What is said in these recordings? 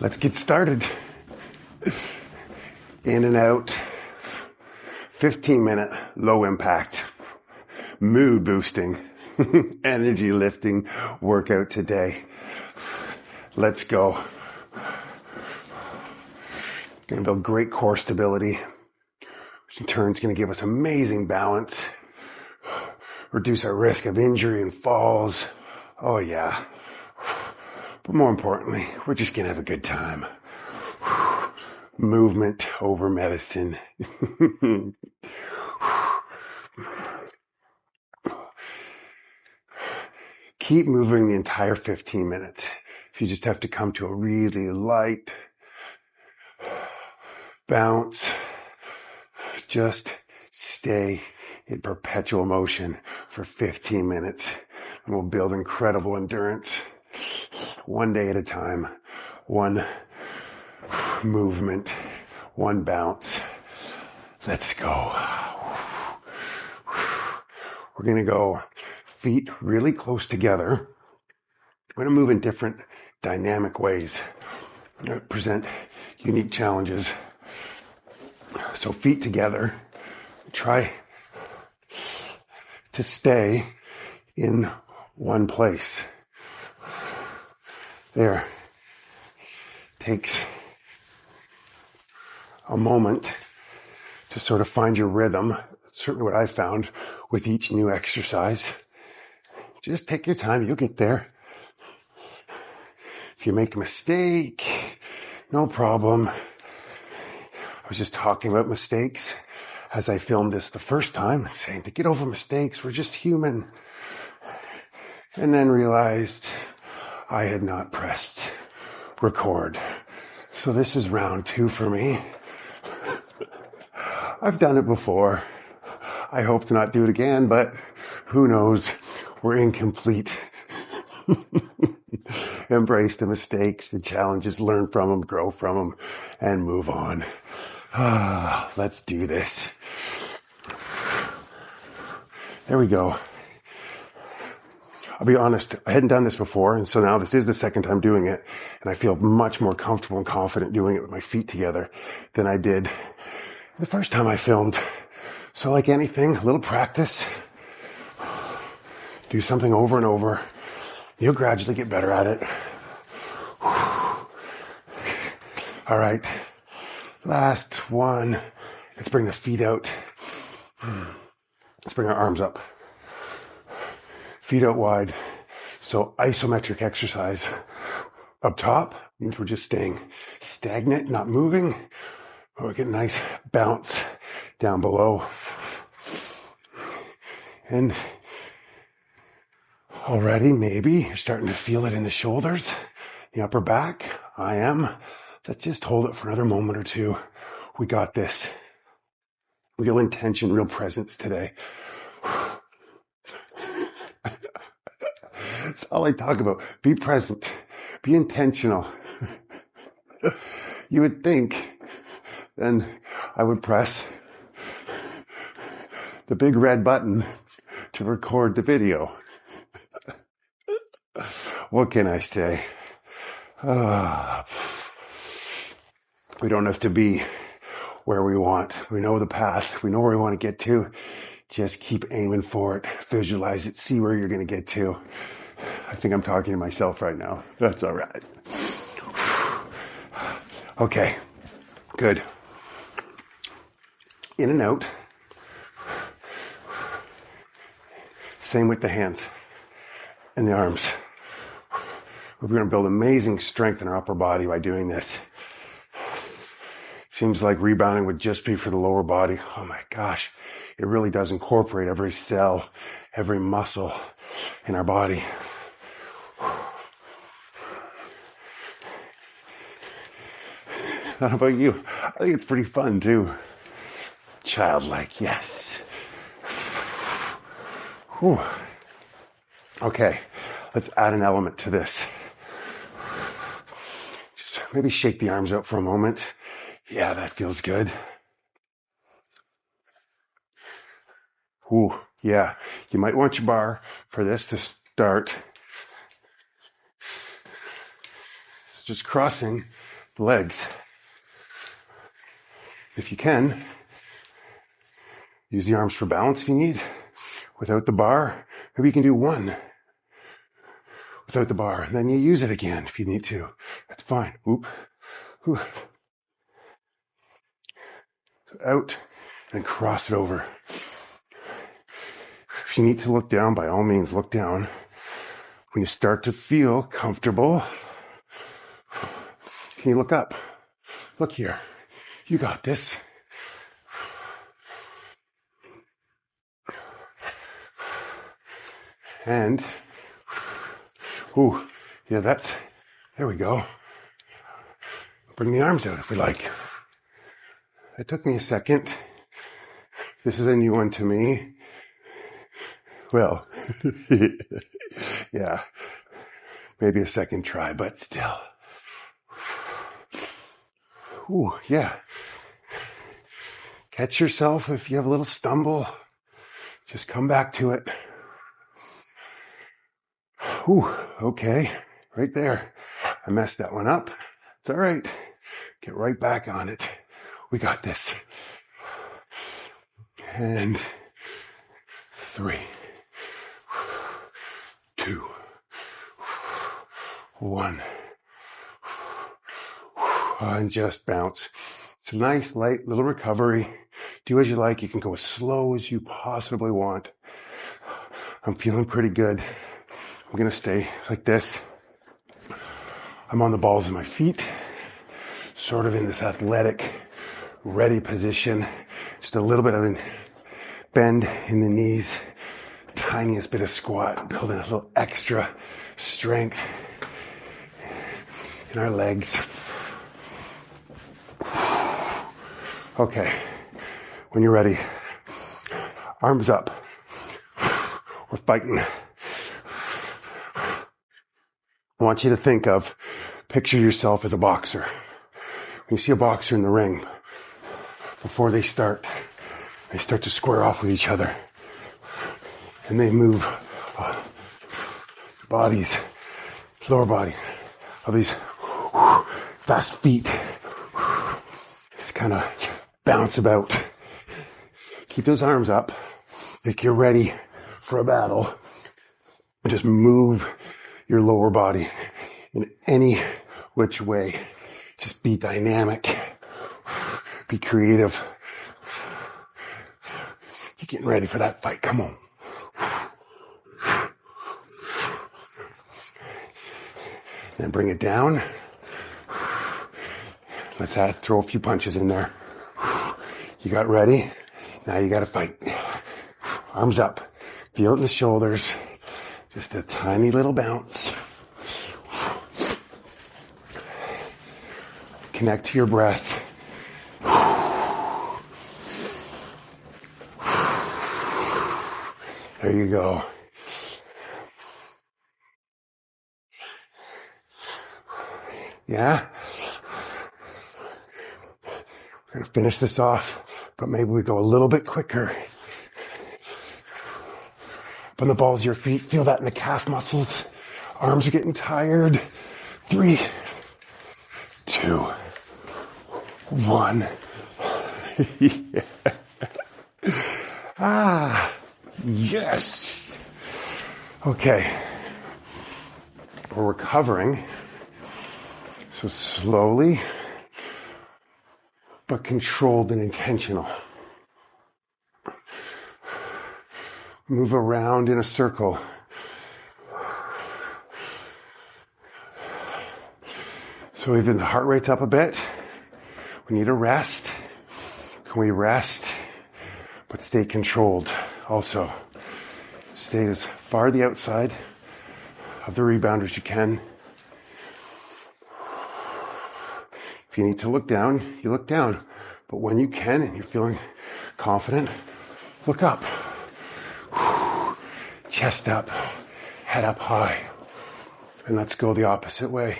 Let's get started. In and out, 15-minute low impact, mood boosting, energy lifting workout today. Let's go. Going to build great core stability, which in turn is going to give us amazing balance, reduce our risk of injury and falls. Oh yeah. But more importantly, we're just going to have a good time. Movement over medicine. Keep moving the entire 15 minutes. If you just have to come to a really light bounce, just stay in perpetual motion for 15 minutes and we'll build incredible endurance. One day at a time, one movement, one bounce. Let's go. We're going to go feet really close together. We're going to move in different dynamic ways that present unique challenges. So feet together, try to stay in one place. There. Takes a moment to sort of find your rhythm. That's certainly what I found with each new exercise. Just take your time, you'll get there. If you make a mistake, no problem. I was just talking about mistakes as I filmed this the first time, saying to get over mistakes, we're just human. And then realized I had not pressed record. So this is round 2 for me. I've done it before. I hope to not do it again, but who knows? We're incomplete. Embrace the mistakes, the challenges, learn from them, grow from them, and move on. Let's do this. There we go. I'll be honest, I hadn't done this before, and so now this is the second time doing it, and I feel much more comfortable and confident doing it with my feet together than I did the first time I filmed. So like anything, a little practice, do something over and over, you'll gradually get better at it. All right, last one. Let's bring the feet out. Let's bring our arms up. Feet out wide. So isometric exercise. Up top means we're just staying stagnant, not moving. But we get a nice bounce down below. And already maybe you're starting to feel it in the shoulders, the upper back. I am. Let's just hold it for another moment or two. We got this. Real intention, real presence today. That's all I talk about. Be present. Be intentional. You would think then I would press the big red button to record the video. What can I say? We don't have to be where we want. We know the path. We know where we want to get to. Just keep aiming for it. Visualize it. See where you're going to get to. I think I'm talking to myself right now. That's all right. Okay, good. In and out. Same with the hands and the arms. We're going to build amazing strength in our upper body by doing this. Seems like rebounding would just be for the lower body. Oh my gosh, it really does incorporate every cell, every muscle in our body. How about you? I think it's pretty fun too. Childlike, yes. Whew. Okay, let's add an element to this. Just maybe shake the arms out for a moment. Yeah, that feels good. Ooh, yeah. You might want your bar for this to start. just crossing the legs. If you can, use the arms for balance if you need. Without the bar, maybe you can do one without the bar, and then you use it again if you need to. That's fine. Oop. Ooh. So out and cross it over. If you need to look down, by all means, look down. When you start to feel comfortable, can you look up? Look here. You got this. And, ooh, yeah, there we go. Bring the arms out if we like. It took me a second. This is a new one to me. Well, yeah, maybe a second try, but still. Ooh, yeah. Catch yourself if you have a little stumble. Just come back to it. Ooh, okay, right there. I messed that one up. It's all right. Get right back on it. We got this. And 3, 2, 1. And just bounce. It's a nice, light little recovery. Do as you like. You can go as slow as you possibly want. I'm feeling pretty good. I'm going to stay like this. I'm on the balls of my feet, sort of in this athletic, ready position. Just a little bit of a bend in the knees, tiniest bit of squat, building a little extra strength in our legs. Okay, when you're ready, arms up. We're fighting. I want you to picture yourself as a boxer. When you see a boxer in the ring, before they start to square off with each other. And they move bodies, lower body, of these fast feet. Just kind of bounce about. Keep those arms up like you're ready for a battle. And just move your lower body in any which way. Just be dynamic. Be creative. You're getting ready for that fight. Come on. Then bring it down. Let's throw a few punches in there. You got ready. Now you got to fight. Arms up. Feel it in the shoulders. Just a tiny little bounce. Connect to your breath. There you go. Yeah? We're going to finish this off, but maybe we go a little bit quicker. Up on the balls of your feet, feel that in the calf muscles. Arms are getting tired. 3, 2, 1. Yeah. Yes. Okay. We're recovering. So slowly, but controlled and intentional. Move around in a circle. So even the heart rate's up a bit. We need a rest. Can we rest, but stay controlled also? Stay as far the outside of the rebounder as you can. If you need to look down, you look down. But when you can and you're feeling confident, look up. Chest up, head up high. And let's go the opposite way.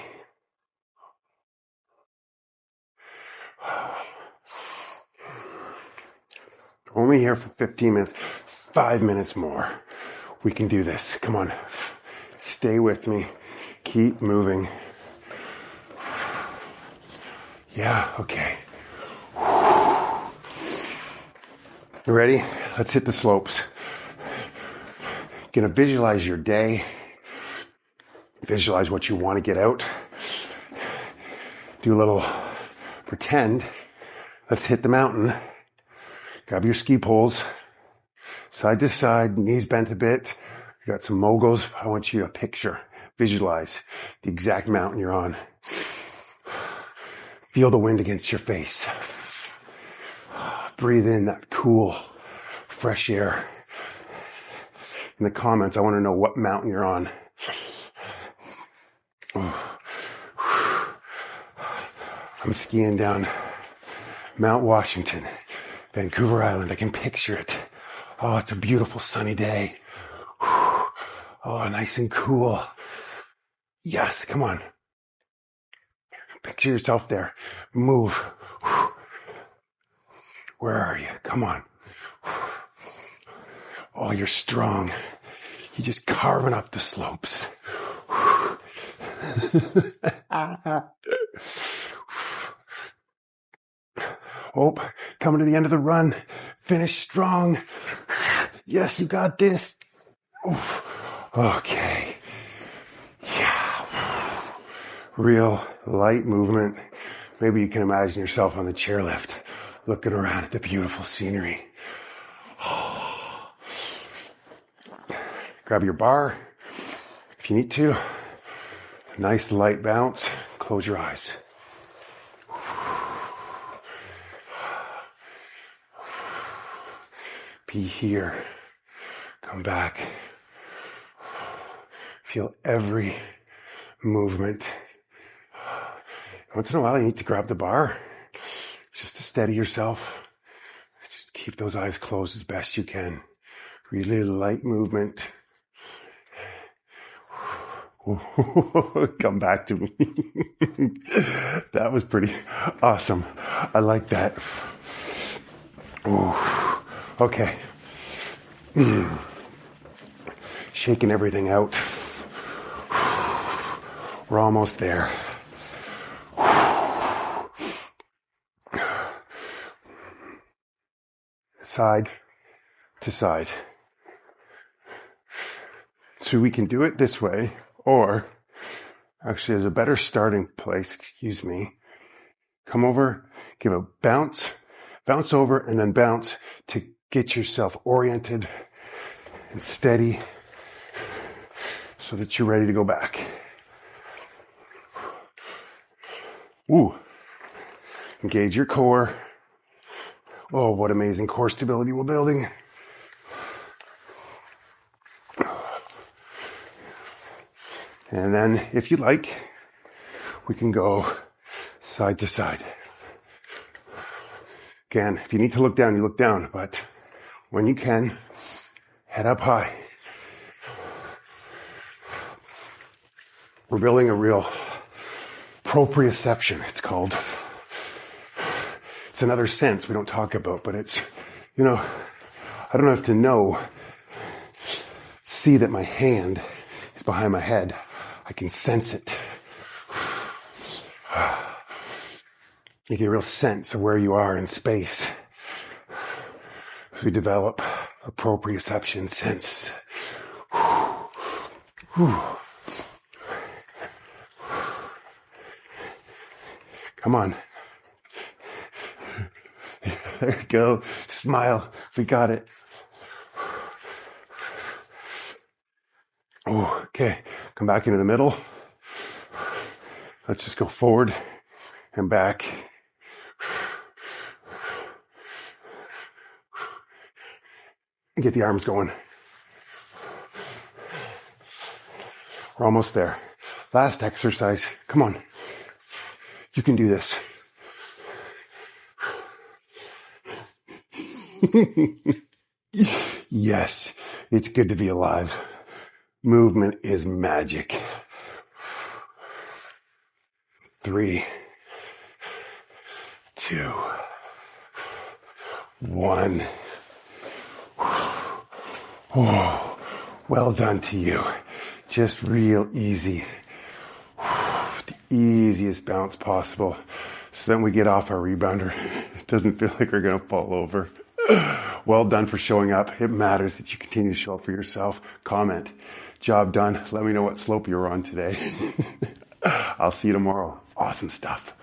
Only here for 15 minutes, 5 minutes more. We can do this. Come on. Stay with me. Keep moving. Yeah, okay. You ready? Let's hit the slopes. You're gonna visualize your day. Visualize what you want to get out. Do a little pretend. Let's hit the mountain. Grab your ski poles. Side to side, knees bent a bit. You got some moguls. I want you to picture, visualize the exact mountain you're on. Feel the wind against your face. Breathe in that cool, fresh air. In the comments, I want to know what mountain you're on. I'm skiing down Mount Washington, Vancouver Island. I can picture it. Oh, it's a beautiful sunny day. Oh, nice and cool. Yes, come on. Picture yourself there. Move. Where are you? Come on. Oh, you're strong. You're just carving up the slopes. Oh, coming to the end of the run. Finish strong. Yes, you got this. Okay. Yeah. Real light movement. Maybe you can imagine yourself on the chairlift, looking around at the beautiful scenery. Grab your bar if you need to. Nice light bounce. Close your eyes. Be here. Come back. Feel every movement. Once in a while, you need to grab the bar just to steady yourself. Just keep those eyes closed as best you can. Really light movement. Come back to me. That was pretty awesome. I like that. Ooh. Okay. Shaking everything out. We're almost there. Side to side. So we can do it this way, or actually as a better starting place, come over, give a bounce over, and then bounce to get yourself oriented and steady so that you're ready to go back. Ooh. Engage your core. Oh, what amazing core stability we're building. And then, if you like, we can go side to side. Again, if you need to look down, you look down, but when you can, head up high. We're building a real proprioception, it's called. It's another sense we don't talk about, but it's, I don't have to see that my hand is behind my head. I can sense it. You get a real sense of where you are in space. We develop a proprioception sense. Come on. There you go. Smile. We got it. Oh, okay. Come back into the middle. Let's just go forward and back. And get the arms going. We're almost there. Last exercise. Come on. You can do this. Yes, it's good to be alive. Movement is magic. 3, 2, 1. Oh, well done to you. Just real easy. The easiest bounce possible. So then we get off our rebounder. It doesn't feel like we're going to fall over. Well done for showing up. It matters that you continue to show up for yourself. Comment. Job done. Let me know what slope you're on today. I'll see you tomorrow. Awesome stuff.